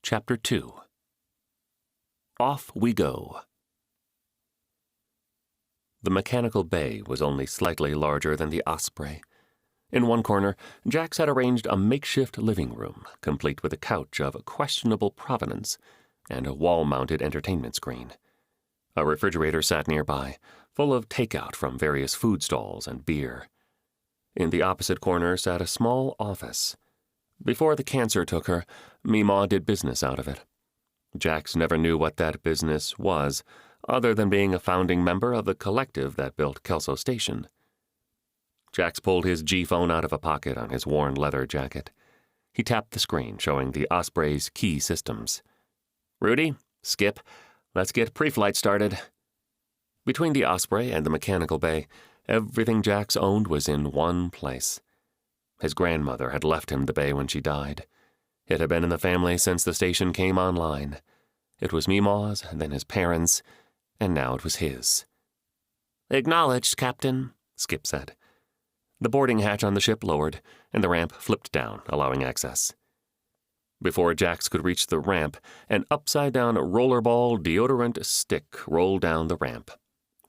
Chapter 2. Off we go. The mechanical bay was only slightly larger than the Osprey. In one corner, Jax had arranged a makeshift living room, complete with a couch of questionable provenance and a wall-mounted entertainment screen. A refrigerator sat nearby, full of takeout from various food stalls and beer. In the opposite corner sat a small office. Before the cancer took her, Meemaw did business out of it. Jax never knew what that business was, other than being a founding member of the collective that built Kelso Station. Jax pulled his G-phone out of a pocket on his worn leather jacket. He tapped the screen, showing the Osprey's key systems. "Rudy, Skip, let's get pre-flight started." Between the Osprey and the mechanical bay, everything Jax owned was in one place. His grandmother had left him the bay when she died. It had been in the family since the station came online. It was Meemaw's, then his parents', and now it was his. "Acknowledged, Captain," Skip said. The boarding hatch on the ship lowered, and the ramp flipped down, allowing access. Before Jax could reach the ramp, an upside-down rollerball deodorant stick rolled down the ramp.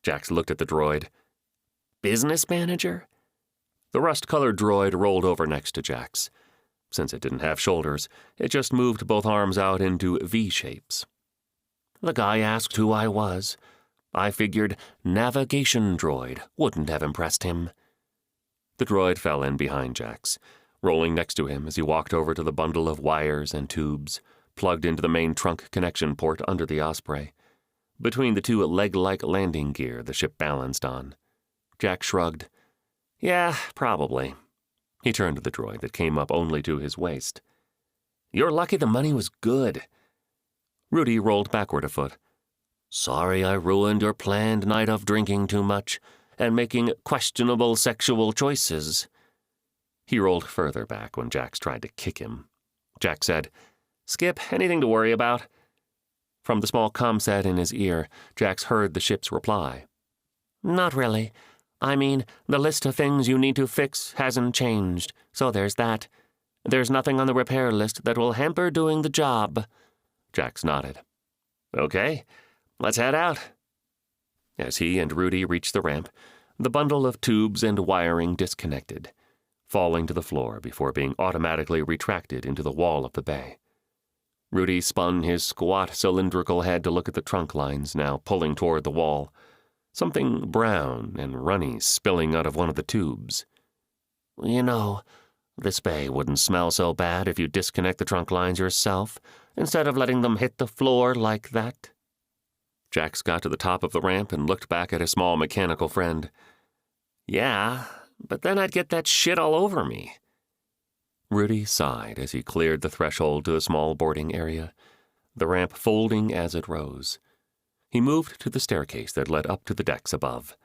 Jax looked at the droid. "Business manager?" The rust-colored droid rolled over next to Jax. Since it didn't have shoulders, it just moved both arms out into V-shapes. "The guy asked who I was. I figured navigation droid wouldn't have impressed him." The droid fell in behind Jax, rolling next to him as he walked over to the bundle of wires and tubes, plugged into the main trunk connection port under the Osprey, between the two leg-like landing gear the ship balanced on. Jax shrugged. "Yeah, probably." He turned to the droid that came up only to his waist. "You're lucky the money was good." Rudy rolled backward a foot. "Sorry I ruined your planned night of drinking too much and making questionable sexual choices." He rolled further back when Jax tried to kick him. Jax said, "Skip, anything to worry about?" From the small comset in his ear, Jax heard the ship's reply. "Not really. I mean, the list of things you need to fix hasn't changed, so there's that. There's nothing on the repair list that will hamper doing the job." Jax nodded. "Okay, let's head out." As he and Rudy reached the ramp, the bundle of tubes and wiring disconnected, falling to the floor before being automatically retracted into the wall of the bay. Rudy spun his squat cylindrical head to look at the trunk lines now pulling toward the wall, something brown and runny spilling out of one of the tubes. "You know, this bay wouldn't smell so bad if you disconnect the trunk lines yourself, instead of letting them hit the floor like that." Jax got to the top of the ramp and looked back at his small mechanical friend. "Yeah, but then I'd get that shit all over me." Rudy sighed as he cleared the threshold to the small boarding area, the ramp folding as it rose. He moved to the staircase that led up to the decks above.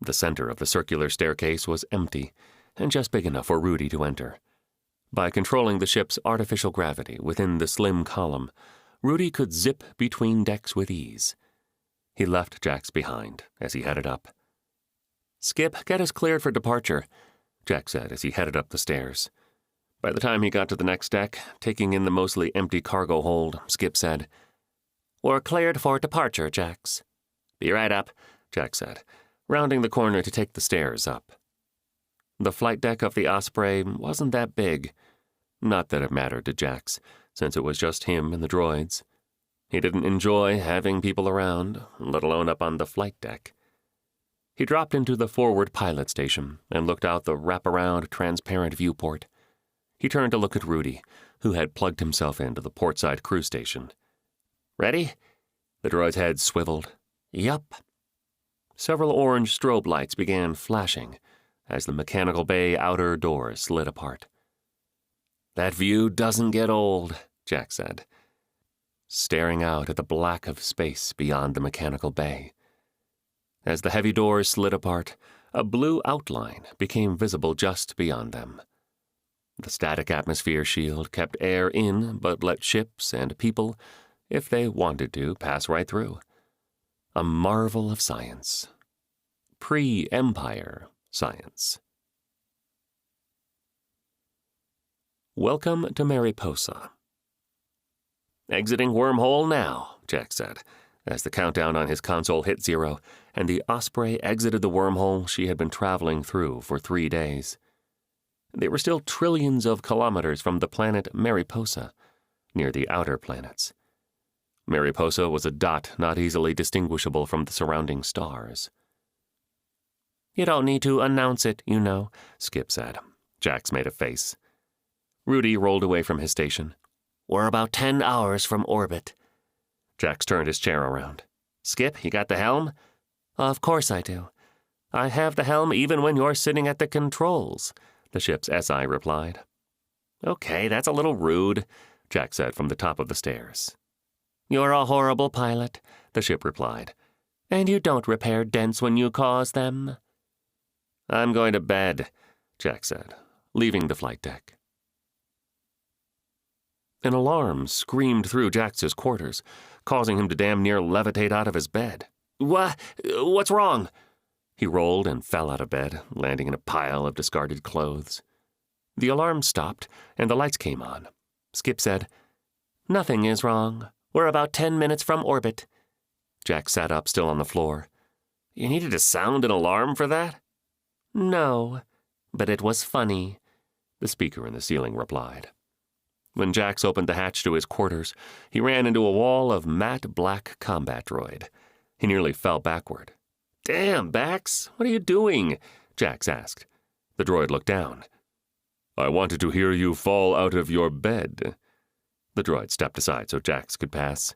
The center of the circular staircase was empty, and just big enough for Rudy to enter. By controlling the ship's artificial gravity within the slim column, Rudy could zip between decks with ease. He left Jax behind as he headed up. "Skip, get us cleared for departure," Jax said as he headed up the stairs. By the time he got to the next deck, taking in the mostly empty cargo hold, Skip said, "We're cleared for departure, Jax." "Be right up," Jax said, rounding the corner to take the stairs up. The flight deck of the Osprey wasn't that big. Not that it mattered to Jax, since it was just him and the droids. He didn't enjoy having people around, let alone up on the flight deck. He dropped into the forward pilot station and looked out the wraparound transparent viewport. He turned to look at Rudy, who had plugged himself into the portside crew station. "Ready?" The droid's head swiveled. "Yup." Several orange strobe lights began flashing as the mechanical bay outer door slid apart. "That view doesn't get old," Jax said, staring out at the black of space beyond the mechanical bay. As the heavy doors slid apart, a blue outline became visible just beyond them. The static atmosphere shield kept air in but let ships and people, if they wanted to, pass right through. A marvel of science. Pre-Empire science. Welcome to Mariposa. Exiting wormhole now, Jack said, as the countdown on his console hit 0, and the Osprey exited the wormhole she had been traveling through for 3 days. They were still trillions of kilometers from the planet Mariposa, near the outer planets. Mariposa was a dot not easily distinguishable from the surrounding stars. "You don't need to announce it, you know," Skip said. Jax made a face. Rudy rolled away from his station. "We're about 10 hours from orbit." Jax turned his chair around. "Skip, you got the helm?" "Of course I do. I have the helm even when you're sitting at the controls," the ship's SI replied. "Okay, that's a little rude," Jack said from the top of the stairs. "You're a horrible pilot," the ship replied. "And you don't repair dents when you cause them." "I'm going to bed," Jack said, leaving the flight deck. An alarm screamed through Jax's quarters, causing him to damn near levitate out of his bed. What's wrong?" He rolled and fell out of bed, landing in a pile of discarded clothes. The alarm stopped, and the lights came on. Skip said, "Nothing is wrong. We're about 10 minutes from orbit." Jack sat up, still on the floor. "You needed to sound an alarm for that?" "No, but it was funny," the speaker in the ceiling replied. When Jax opened the hatch to his quarters, he ran into a wall of matte black combat droid. He nearly fell backward. "Damn, Bax, what are you doing?" Jax asked. The droid looked down. "I wanted to hear you fall out of your bed." The droid stepped aside so Jax could pass.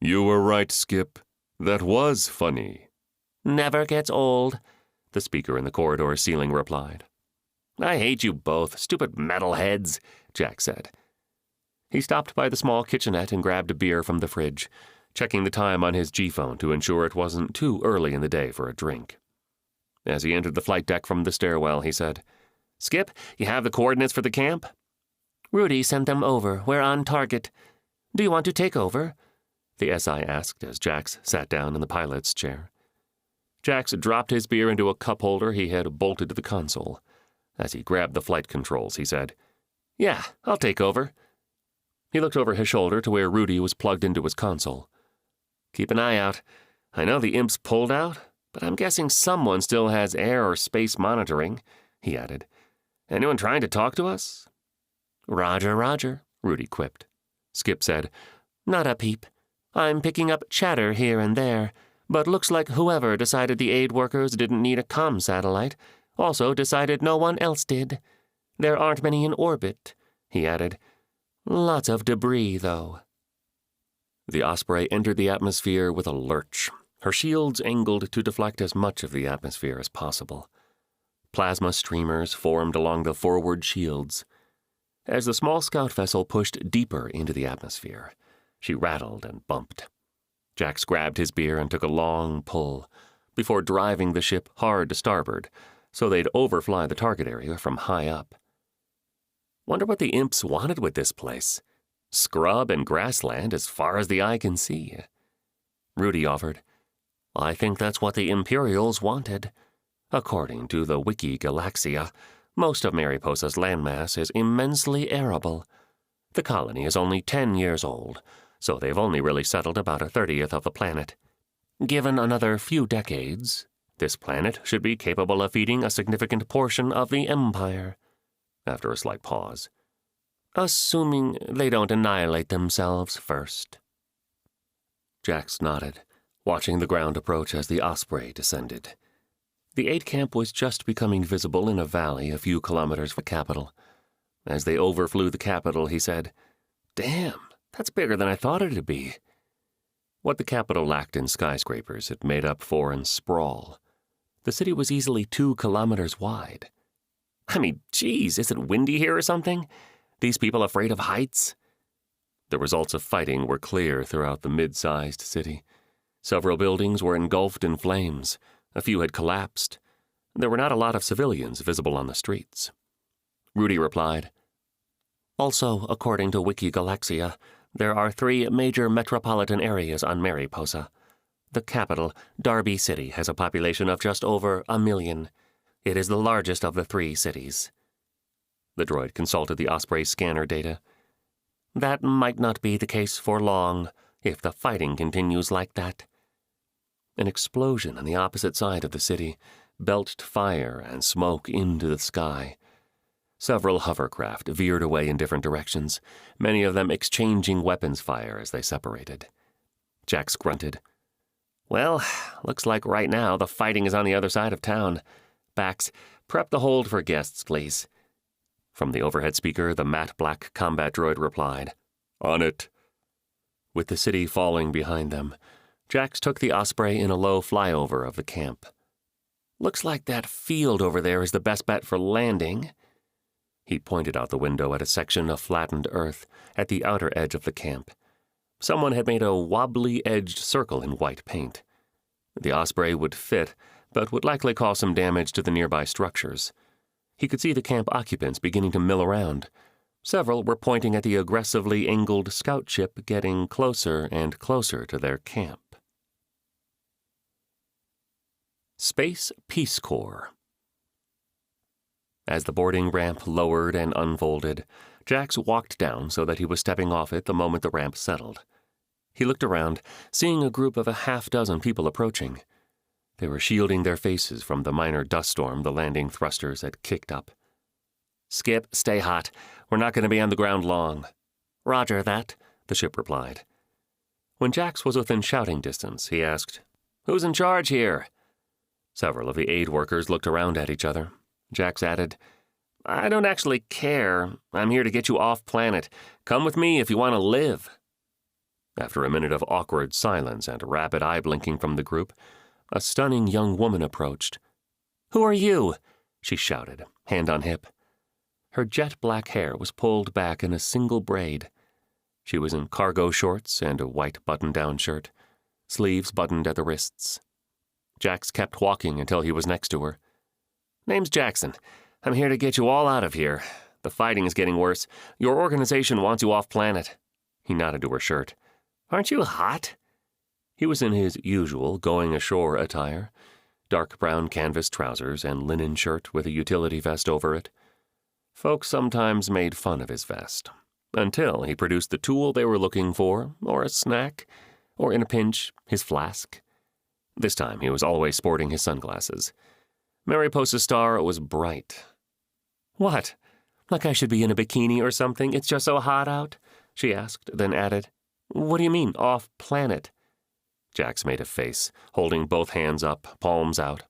"You were right, Skip. That was funny." "Never gets old," the speaker in the corridor ceiling replied. "I hate you both, stupid metalheads," Jack said. He stopped by the small kitchenette and grabbed a beer from the fridge, checking the time on his G-phone to ensure it wasn't too early in the day for a drink. As he entered the flight deck from the stairwell, he said, "Skip, you have the coordinates for the camp?" "Rudy sent them over. We're on target. Do you want to take over?" the SI asked as Jax sat down in the pilot's chair. Jax dropped his beer into a cup holder he had bolted to the console. As he grabbed the flight controls, he said, "Yeah, I'll take over." He looked over his shoulder to where Rudy was plugged into his console. "Keep an eye out. I know the imps pulled out, but I'm guessing someone still has air or space monitoring," he added. "Anyone trying to talk to us?" "Roger, roger," Rudy quipped. Skip said, "Not a peep. I'm picking up chatter here and there, but looks like whoever decided the aid workers didn't need a comm satellite also decided no one else did. There aren't many in orbit," he added. "Lots of debris, though." The Osprey entered the atmosphere with a lurch, her shields angled to deflect as much of the atmosphere as possible. Plasma streamers formed along the forward shields. As the small scout vessel pushed deeper into the atmosphere, she rattled and bumped. Jax grabbed his beer and took a long pull, before driving the ship hard to starboard, so they'd overfly the target area from high up. Wonder what the imps wanted with this place. Scrub and grassland as far as the eye can see. Rudy offered, "I think that's what the Imperials wanted. According to the Wiki Galaxia, most of Mariposa's landmass is immensely arable. The colony is only 10 years old, so they've only really settled about 1/30th of the planet. Given another few decades, this planet should be capable of feeding a significant portion of the Empire." After a slight pause, "Assuming they don't annihilate themselves first." Jax nodded, watching the ground approach as the Osprey descended. The aid camp was just becoming visible in a valley a few kilometers from the capital. As they overflew the capital, he said, "Damn, that's bigger than I thought it'd be." What the capital lacked in skyscrapers, it made up for in sprawl. The city was easily 2 kilometers wide. I mean, geez, is it windy here or something? These people afraid of heights? The results of fighting were clear throughout the mid-sized city. Several buildings were engulfed in flames. A few had collapsed. There were not a lot of civilians visible on the streets. Rudy replied, "Also, according to Wiki Galaxia, there are 3 major metropolitan areas on Mariposa. The capital, Darby City, has a population of just over 1 million. It is the largest of the 3 cities." The droid consulted the Osprey scanner data. That might not be the case for long, if the fighting continues like that. An explosion on the opposite side of the city belched fire and smoke into the sky. Several hovercraft veered away in different directions, many of them exchanging weapons fire as they separated. Jax grunted. Well, looks like right now the fighting is on the other side of town. Bax, prep the hold for guests, please. From the overhead speaker, the matte black combat droid replied, On it. With the city falling behind them, Jax took the Osprey in a low flyover of the camp. Looks like that field over there is the best bet for landing. He pointed out the window at a section of flattened earth at the outer edge of the camp. Someone had made a wobbly-edged circle in white paint. The Osprey would fit, but would likely cause some damage to the nearby structures. He could see the camp occupants beginning to mill around. Several were pointing at the aggressively angled scout ship getting closer and closer to their camp. Space Peace Corps. As the boarding ramp lowered and unfolded, Jax walked down so that he was stepping off it the moment the ramp settled. He looked around, seeing a group of a half-dozen people approaching. They were shielding their faces from the minor dust storm the landing thrusters had kicked up. Skip, stay hot. We're not going to be on the ground long. Roger that, the ship replied. When Jax was within shouting distance, he asked, Who's in charge here? Several of the aid workers looked around at each other. Jax added, I don't actually care. I'm here to get you off planet. Come with me if you want to live. After a minute of awkward silence and rapid eye-blinking from the group, a stunning young woman approached. Who are you? She shouted, hand on hip. Her jet-black hair was pulled back in a single braid. She was in cargo shorts and a white button-down shirt, sleeves buttoned at the wrists. Jax kept walking until he was next to her. Name's Jackson. I'm here to get you all out of here. The fighting is getting worse. Your organization wants you off planet. He nodded to her shirt. Aren't you hot? He was in his usual going-ashore attire, dark brown canvas trousers and linen shirt with a utility vest over it. Folks sometimes made fun of his vest, until he produced the tool they were looking for, or a snack, or in a pinch, his flask. This time he was always sporting his sunglasses. Mariposa's star was bright. What? Like I should be in a bikini or something? It's just so hot out? She asked, then added, What do you mean, off planet? Jax made a face, holding both hands up, palms out.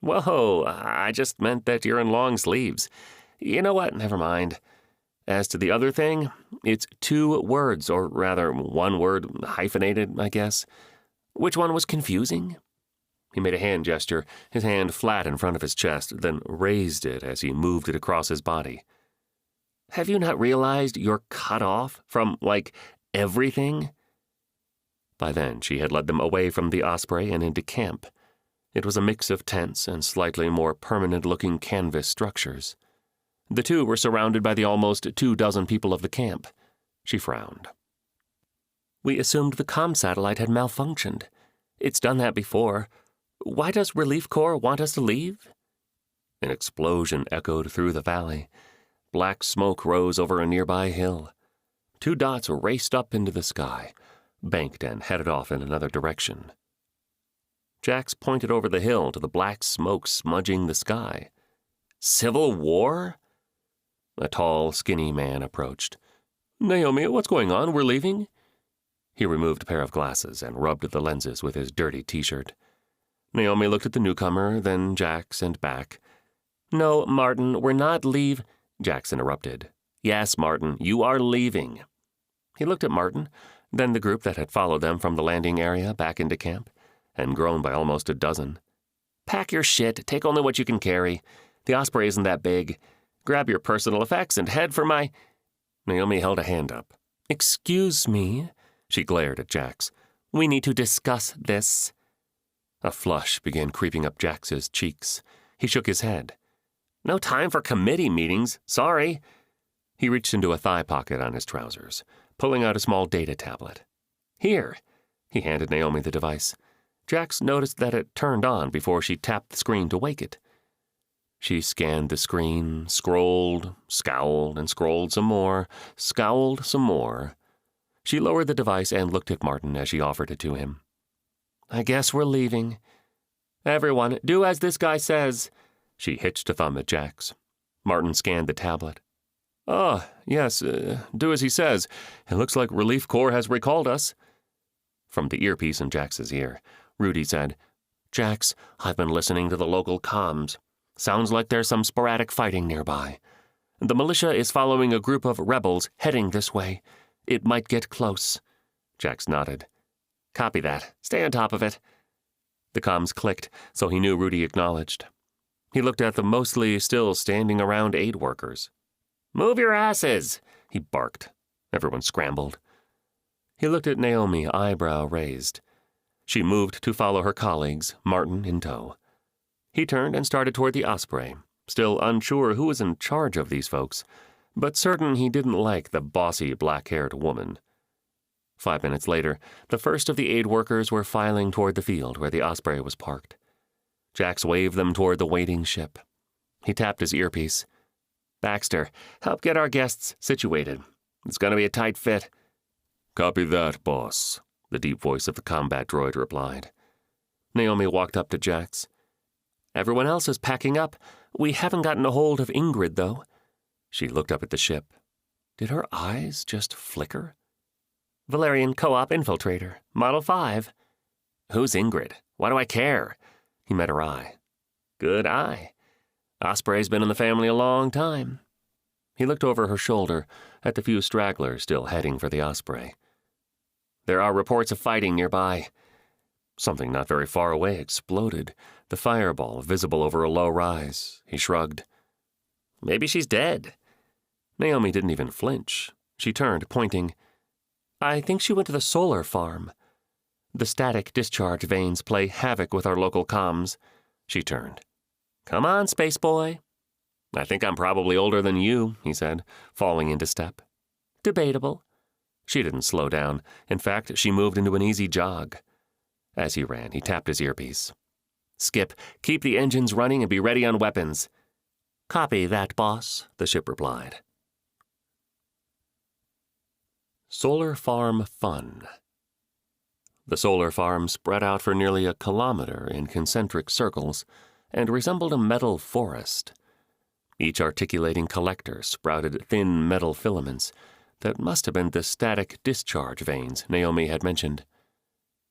Whoa, I just meant that you're in long sleeves. You know what? Never mind. As to the other thing, it's 2 words, or rather 1 word, hyphenated, I guess. Which one was confusing? He made a hand gesture, his hand flat in front of his chest, then raised it as he moved it across his body. Have you not realized you're cut off from, everything? By then, she had led them away from the Osprey and into camp. It was a mix of tents and slightly more permanent-looking canvas structures. The two were surrounded by the almost 24 people of the camp. She frowned. We assumed the comm satellite had malfunctioned. It's done that before. Why does Relief Corps want us to leave? An explosion echoed through the valley. Black smoke rose over a nearby hill. 2 dots raced up into the sky, banked and headed off in another direction. Jax pointed over the hill to the black smoke smudging the sky. Civil war? A tall, skinny man approached. Naomi, what's going on? We're leaving? He removed a pair of glasses and rubbed the lenses with his dirty t-shirt. Naomi looked at the newcomer, then Jax, and back. No, Martin, we're not leave... Jax interrupted. Yes, Martin, you are leaving. He looked at Martin, then the group that had followed them from the landing area back into camp, and grown by almost a dozen. Pack your shit, take only what you can carry. The Osprey isn't that big. Grab your personal effects and head for my... Naomi held a hand up. Excuse me, she glared at Jax. We need to discuss this. A flush began creeping up Jax's cheeks. He shook his head. No time for committee meetings, sorry. He reached into a thigh pocket on his trousers, pulling out a small data tablet. Here, he handed Naomi the device. Jax noticed that it turned on before she tapped the screen to wake it. She scanned the screen, scrolled, scowled, and scrolled some more, scowled some more. She lowered the device and looked at Martin as she offered it to him. "I guess we're leaving. Everyone, do as this guy says." She hitched a thumb at Jax. Martin scanned the tablet. "Ah, yes, do as he says. It looks like Relief Corps has recalled us." From the earpiece in Jax's ear, Rudy said, "Jax, I've been listening to the local comms. Sounds like there's some sporadic fighting nearby. The militia is following a group of rebels heading this way. It might get close." Jax nodded. "Copy that. Stay on top of it." The comms clicked, so he knew Rudy acknowledged. He looked at the mostly still standing around aid workers. "Move your asses," he barked. Everyone scrambled. He looked at Naomi, eyebrow raised. She moved to follow her colleagues, Martin in tow. He turned and started toward the Osprey, still unsure who was in charge of these folks, but certain he didn't like the bossy, black-haired woman. 5 minutes later, the first of the aid workers were filing toward the field where the Osprey was parked. Jax waved them toward the waiting ship. He tapped his earpiece. "Baxter, help get our guests situated. It's going to be a tight fit." "Copy that, boss," the deep voice of the combat droid replied. Naomi walked up to Jax. "Everyone else is packing up. We haven't gotten a hold of Ingrid, though." She looked up at the ship. Did her eyes just flicker? "Valerian Co-op Infiltrator, Model 5. "Who's Ingrid? Why do I care?" He met her eye. "Good eye. Osprey's been in the family a long time." He looked over her shoulder at the few stragglers still heading for the Osprey. "There are reports of fighting nearby." Something not very far away exploded, the fireball visible over a low rise. He shrugged. "Maybe she's dead." Naomi didn't even flinch. She turned, pointing. "I think she went to the solar farm. The static discharge vanes play havoc with our local comms." She turned. "Come on, space boy." "I think I'm probably older than you," he said, falling into step. "Debatable." She didn't slow down. In fact, she moved into an easy jog. As he ran, he tapped his earpiece. "Skip, keep the engines running and be ready on weapons." "Copy that, boss," the ship replied. Solar Farm Fun. The solar farm spread out for nearly a kilometer in concentric circles and resembled a metal forest. Each articulating collector sprouted thin metal filaments that must have been the static discharge vanes Naomi had mentioned.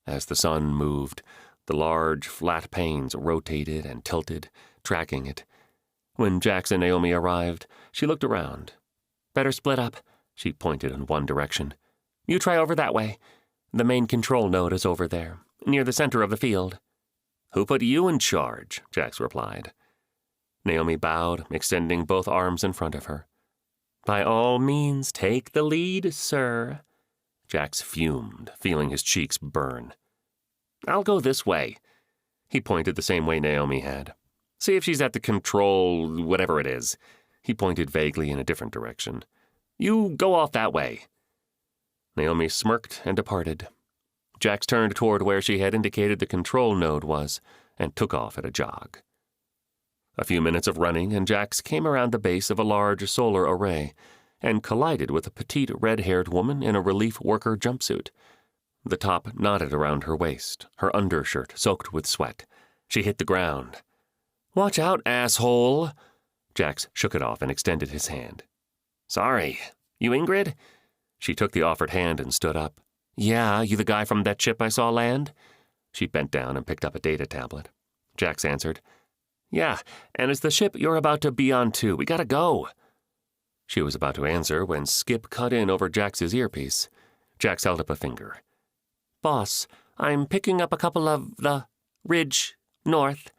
As the sun moved, the large, flat panes rotated and tilted, tracking it. When Jax and Naomi arrived, she looked around. "Better split up," she pointed in one direction. "You try over that way. The main control node is over there, near the center of the field." "Who put you in charge?" Jax replied. Naomi bowed, extending both arms in front of her. "By all means, take the lead, sir." Jax fumed, feeling his cheeks burn. "I'll go this way." He pointed the same way Naomi had. "See if she's at the control, whatever it is." He pointed vaguely in a different direction. "You go off that way." Naomi smirked and departed. Jax turned toward where she had indicated the control node was and took off at a jog. A few minutes of running, and Jax came around the base of a large solar array and collided with a petite red-haired woman in a relief worker jumpsuit. The top knotted around her waist, her undershirt soaked with sweat. She hit the ground. "Watch out, asshole!" Jax shook it off and extended his hand. "Sorry. You Ingrid?" She took the offered hand and stood up. "Yeah, you the guy from that ship I saw land?" She bent down and picked up a data tablet. Jax answered. "Yeah, and it's the ship you're about to be on too. We gotta go." She was about to answer when Skip cut in over Jax's earpiece. Jax held up a finger. "Boss, I'm picking up a couple of the Ridge North."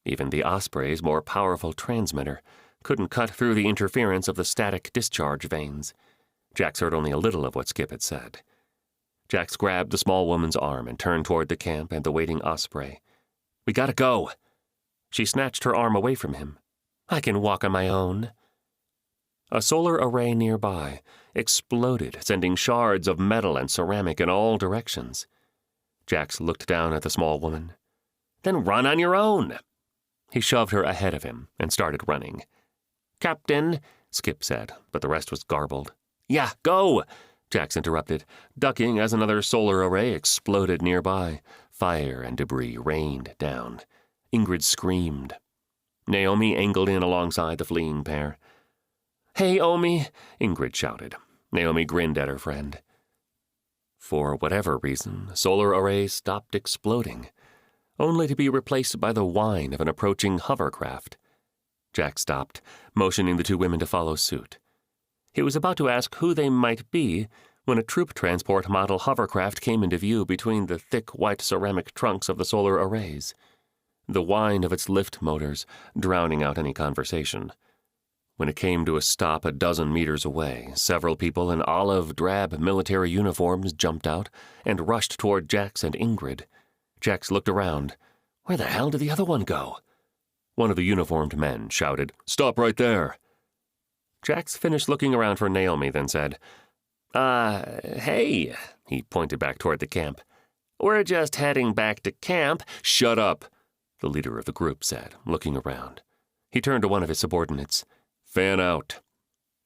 Even the Osprey's more powerful transmitter couldn't cut through the interference of the static discharge vanes. Jax heard only a little of what Skip had said. Jax grabbed the small woman's arm and turned toward the camp and the waiting Osprey. "We gotta go." She snatched her arm away from him. "I can walk on my own." A solar array nearby exploded, sending shards of metal and ceramic in all directions. Jax looked down at the small woman. "Then run on your own." He shoved her ahead of him and started running. "Captain," Skip said, but the rest was garbled. "Yeah, go!" Jax interrupted, ducking as another solar array exploded nearby. Fire and debris rained down. Ingrid screamed. Naomi angled in alongside the fleeing pair. "Hey, Omi!" Ingrid shouted. Naomi grinned at her friend. For whatever reason, solar arrays stopped exploding, only to be replaced by the whine of an approaching hovercraft. Jack stopped, motioning the two women to follow suit. He was about to ask who they might be when a troop transport model hovercraft came into view between the thick white ceramic trunks of the solar arrays, the whine of its lift motors drowning out any conversation. When it came to a stop a dozen meters away, several people in olive drab military uniforms jumped out and rushed toward Jax and Ingrid. Jax looked around. Where the hell did the other one go? One of the uniformed men shouted, "Stop right there!" Jax finished looking around for Naomi, then said, Hey," he pointed back toward the camp. "We're just heading back to camp." "Shut up," the leader of the group said, looking around. He turned to one of his subordinates. "Fan out."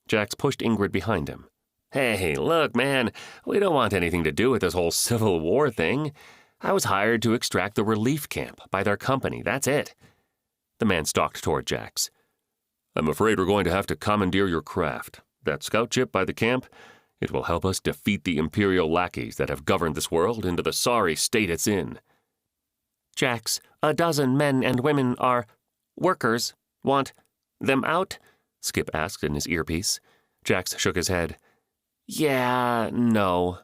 Jax pushed Ingrid behind him. "Hey, look, man, we don't want anything to do with this whole Civil War thing. I was hired to extract the relief camp by their company, that's it." The man stalked toward Jax. "I'm afraid we're going to have to commandeer your craft. That scout ship by the camp, it will help us defeat the Imperial lackeys that have governed this world into the sorry state it's in." "Jax, a dozen men and women are workers. Want them out?" Skip asked in his earpiece. Jax shook his head. "Yeah, no."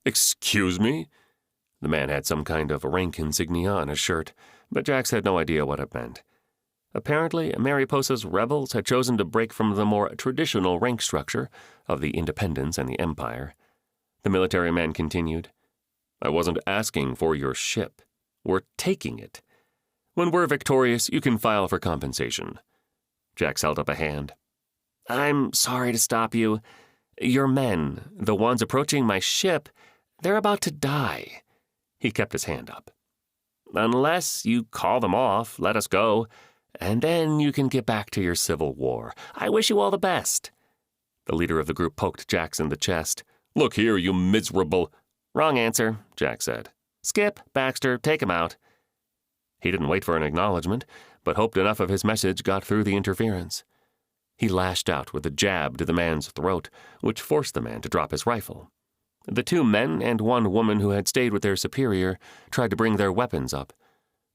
"Excuse me?" The man had some kind of rank insignia on his shirt, but Jax had no idea what it meant. Apparently, Mariposa's rebels had chosen to break from the more traditional rank structure of the Independence and the Empire. The military man continued, "I wasn't asking for your ship. We're taking it. When we're victorious, you can file for compensation." Jax held up a hand. "I'm sorry to stop you. Your men, the ones approaching my ship, they're about to die." He kept his hand up. "Unless you call them off, let us go, and then you can get back to your Civil War. I wish you all the best." The leader of the group poked Jax in the chest. "Look here, you miserable—" "Wrong answer," Jax said. "Skip, Baxter, take him out." He didn't wait for an acknowledgement, but hoped enough of his message got through the interference. He lashed out with a jab to the man's throat, which forced the man to drop his rifle. The two men and one woman who had stayed with their superior tried to bring their weapons up,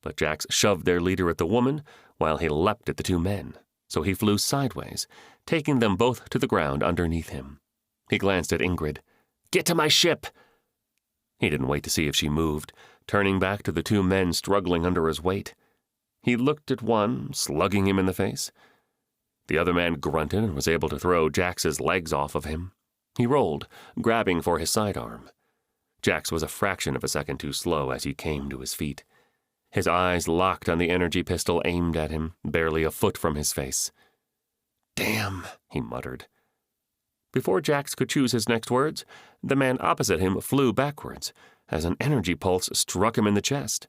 but Jax shoved their leader at the woman while he leapt at the two men, so he flew sideways, taking them both to the ground underneath him. He glanced at Ingrid. "Get to my ship!" He didn't wait to see if she moved, turning back to the two men struggling under his weight. He looked at one, slugging him in the face. The other man grunted and was able to throw Jax's legs off of him. He rolled, grabbing for his sidearm. Jax was a fraction of a second too slow as he came to his feet. His eyes locked on the energy pistol aimed at him, barely a foot from his face. "Damn," he muttered. Before Jax could choose his next words, the man opposite him flew backwards as an energy pulse struck him in the chest.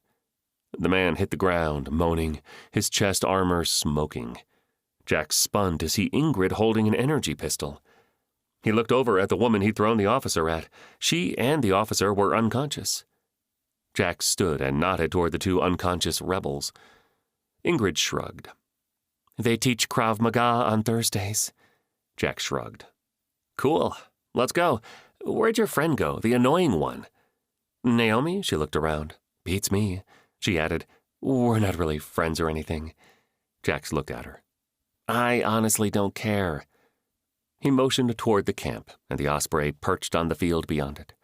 The man hit the ground, moaning, his chest armor smoking. Jax spun to see Ingrid holding an energy pistol. He looked over at the woman he'd thrown the officer at. She and the officer were unconscious. Jax stood and nodded toward the two unconscious rebels. Ingrid shrugged. "They teach Krav Maga on Thursdays." Jax shrugged. "Cool. Let's go. Where'd your friend go, the annoying one?" "Naomi?" She looked around. "Beats me." She added, "We're not really friends or anything." Jax looked at her. "I honestly don't care." He motioned toward the camp, and the Osprey perched on the field beyond it,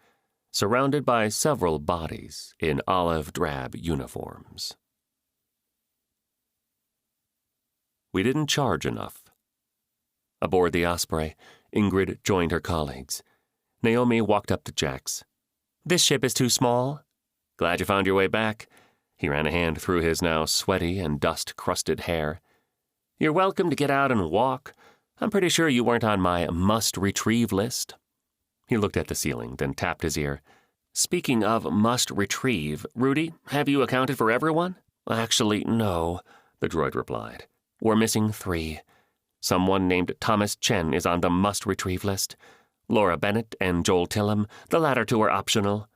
surrounded by several bodies in olive drab uniforms. We didn't charge enough. Aboard the Osprey, Ingrid joined her colleagues. Naomi walked up to Jax. "This ship is too small." "Glad you found your way back." He ran a hand through his now sweaty and dust-crusted hair. "You're welcome to get out and walk. I'm pretty sure you weren't on my must-retrieve list." He looked at the ceiling, then tapped his ear. "Speaking of must-retrieve, Rudy, have you accounted for everyone?" "Actually, no. the droid replied. "We're missing 3. Someone named Thomas Chen is on the must-retrieve list. Laura Bennett and Joel Tillum, the latter 2 are optional."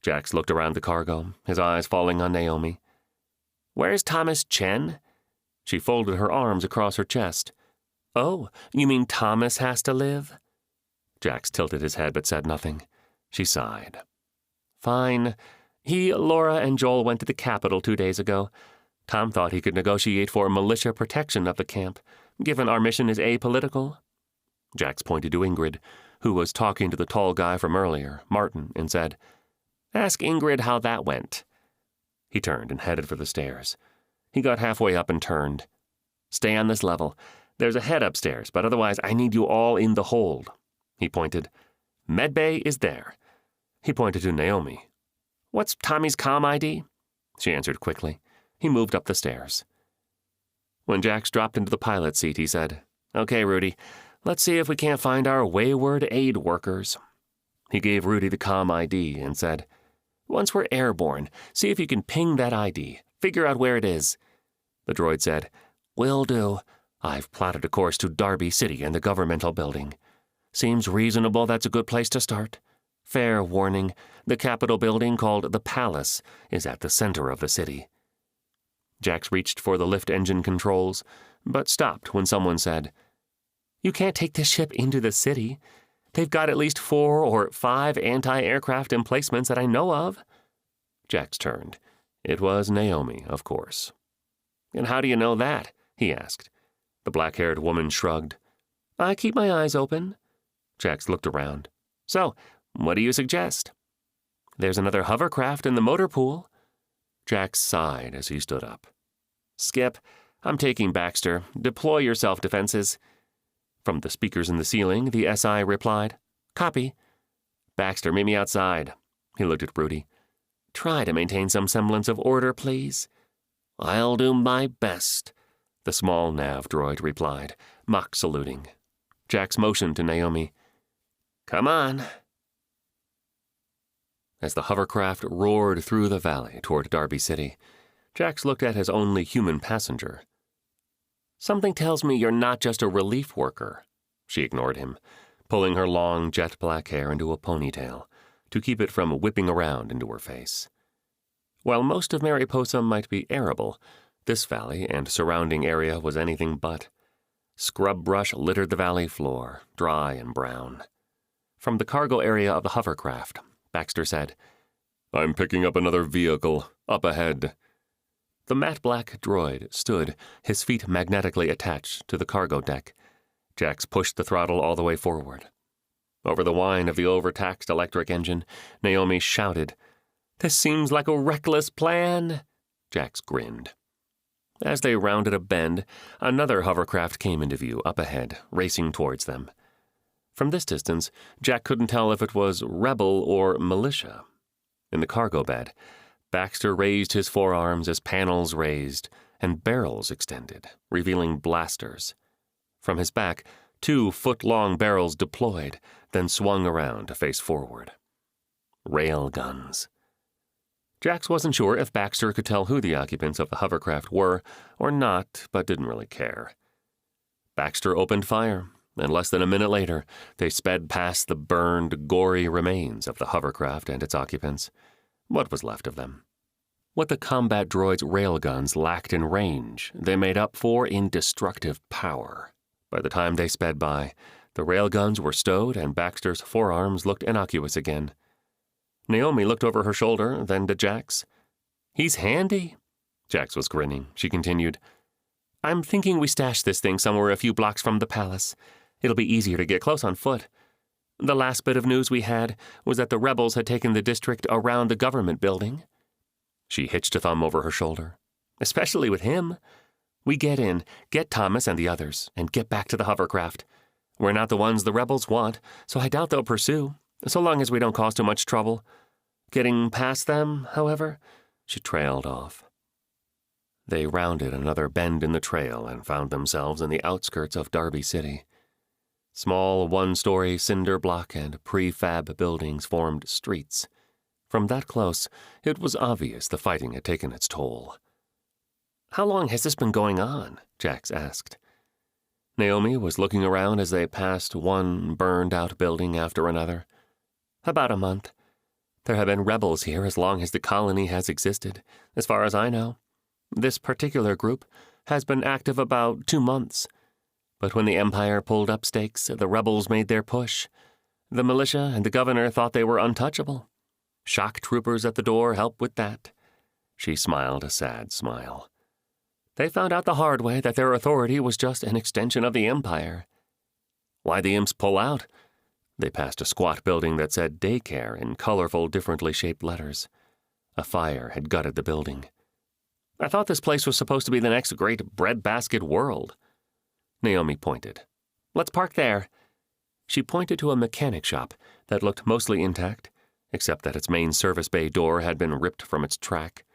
Jax looked around the cargo, his eyes falling on Naomi. "Where's Thomas Chen?" She folded her arms across her chest. "Oh, you mean Thomas has to live?" Jax tilted his head but said nothing. She sighed. "Fine. He, Laura, and Joel went to the Capitol 2 days ago. Tom thought he could negotiate for militia protection of the camp, given our mission is apolitical." Jax pointed to Ingrid, who was talking to the tall guy from earlier, Martin, and said, "Ask Ingrid how that went." He turned and headed for the stairs. He got halfway up and turned. "Stay on this level. There's a head upstairs, but otherwise I need you all in the hold." He pointed. "Medbay is there." He pointed to Naomi. "What's Tommy's comm ID?" She answered quickly. He moved up the stairs. When Jax dropped into the pilot seat, he said, "Okay, Rudy, let's see if we can't find our wayward aid workers." He gave Rudy the comm ID and said, "Once we're airborne, see if you can ping that ID. Figure out where it is." The droid said, "Will do. I've plotted a course to Darby City and the governmental building. Seems reasonable that's a good place to start. Fair warning, the Capitol building called the Palace is at the center of the city." Jax reached for the lift engine controls, but stopped when someone said, "You can't take this ship into the city. They've got at least 4 or 5 anti-aircraft emplacements that I know of." Jax turned. It was Naomi, of course. "And how do you know that?" he asked. The black-haired woman shrugged. "I keep my eyes open." Jax looked around. "So, what do you suggest?" "There's another hovercraft in the motor pool." Jax sighed as he stood up. "Skip, I'm taking Baxter. Deploy your self-defenses." From the speakers in the ceiling, the SI replied, "Copy." "Baxter, meet me outside." He looked at Rudy. "Try to maintain some semblance of order, please." "I'll do my best," the small nav droid replied, mock saluting. Jax motioned to Naomi. "Come on." As the hovercraft roared through the valley toward Darby City, Jax looked at his only human passenger. "Something tells me you're not just a relief worker." She ignored him, pulling her long jet-black hair into a ponytail to keep it from whipping around into her face. While most of Mariposa might be arable, this valley and surrounding area was anything but. Scrub brush littered the valley floor, dry and brown. From the cargo area of the hovercraft, Baxter said, "I'm picking up another vehicle, up ahead." The matte-black droid stood, his feet magnetically attached to the cargo deck. Jax pushed the throttle all the way forward. Over the whine of the overtaxed electric engine, Naomi shouted, "This seems like a reckless plan." Jax grinned. As they rounded a bend, another hovercraft came into view up ahead, racing towards them. From this distance, Jack couldn't tell if it was rebel or militia. In the cargo bed, Baxter raised his forearms as panels raised and barrels extended, revealing blasters. From his back, 2-foot-long barrels deployed, then swung around to face forward. Rail guns. Jax wasn't sure if Baxter could tell who the occupants of the hovercraft were or not, but didn't really care. Baxter opened fire, and less than a minute later, they sped past the burned, gory remains of the hovercraft and its occupants. What was left of them? What the combat droid's railguns lacked in range, they made up for in destructive power. By the time they sped by, the railguns were stowed and Baxter's forearms looked innocuous again. Naomi looked over her shoulder, then to Jax. "He's handy." Jax was grinning. She continued, "I'm thinking we stash this thing somewhere a few blocks from the palace. It'll be easier to get close on foot. The last bit of news we had was that the rebels had taken the district around the government building." She hitched a thumb over her shoulder. "Especially with him. We get in, get Thomas and the others, and get back to the hovercraft. We're not the ones the rebels want, so I doubt they'll pursue, so long as we don't cause too much trouble. Getting past them, however," she trailed off. They rounded another bend in the trail and found themselves in the outskirts of Darby City. Small one-story cinder block and prefab buildings formed streets. From that close, it was obvious the fighting had taken its toll. How long has this been going on? Jax asked. Naomi was looking around as they passed one burned-out building after another. About a month. There have been rebels here as long as the colony has existed, as far as I know. This particular group has been active about 2 months. But when the Empire pulled up stakes, the rebels made their push. The militia and the governor thought they were untouchable. Shock troopers at the door helped with that. She smiled a sad smile. They found out the hard way that their authority was just an extension of the Empire. Why'd the imps pull out? They passed a squat building that said daycare in colorful, differently shaped letters. A fire had gutted the building. I thought this place was supposed to be the next great breadbasket world. Naomi pointed. Let's park there. She pointed to a mechanic shop that looked mostly intact, except that its main service bay door had been ripped from its track.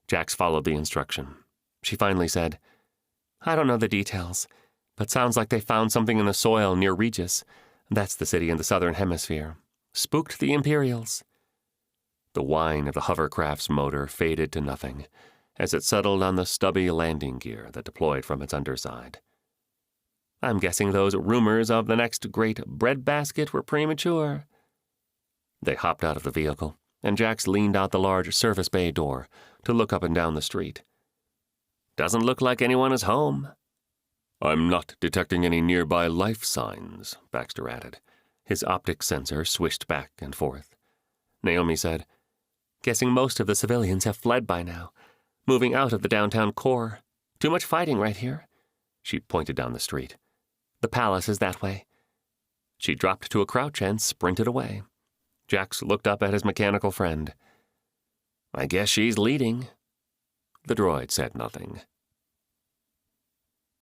Jax followed the instruction. She finally said, I don't know the details, but sounds like they found something in the soil near Regis. That's the city in the southern hemisphere. Spooked the Imperials. The whine of the hovercraft's motor faded to nothing as it settled on the stubby landing gear that deployed from its underside. I'm guessing those rumors of the next great breadbasket were premature. They hopped out of the vehicle, and Jax leaned out the large service bay door to look up and down the street. Doesn't look like anyone is home. I'm not detecting any nearby life signs, Baxter added. His optic sensor swished back and forth. Naomi said, Guessing most of the civilians have fled by now, moving out of the downtown core. Too much fighting right here. She pointed down the street. The palace is that way. She dropped to a crouch and sprinted away. Jax looked up at his mechanical friend. I guess she's leading. The droid said nothing.